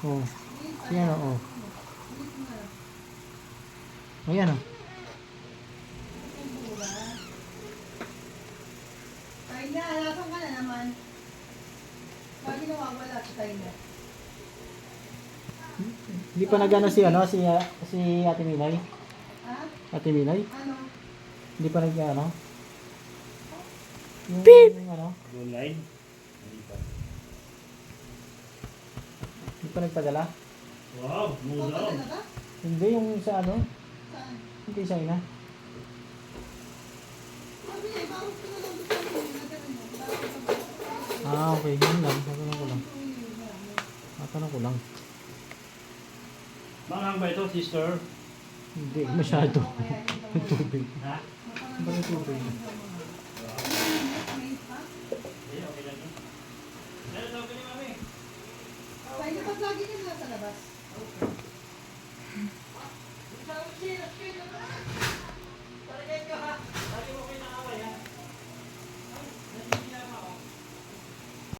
Oh. Yan oh. Ayan oh. Tayo na, alasan ka na naman. Lagi nawawala si tayo na. Hindi pa nagano si ano si Ate Minay. Ha? Ate Minay. Ano? Hindi pa nag-ano. Yung, Beep! ano, Online? Hindi pa. hindi pa nagpadala. Wow, mula. Papadala na ba? Hindi yung sa ano, Saan? hindi sa ina. Sabi niya, ibawas ko na lang gusto ko. Nagkaroon mo. Okay, yun lang. Tatanong ko lang. Tatanong ko lang. Manghang ba ito, sister? Hindi masyado. Yung tubig. Ha? Bakit tubig? Hindi, okay lang yun. Meron daw ka ni mami. Tayo na, pag lagi niya nasa labas.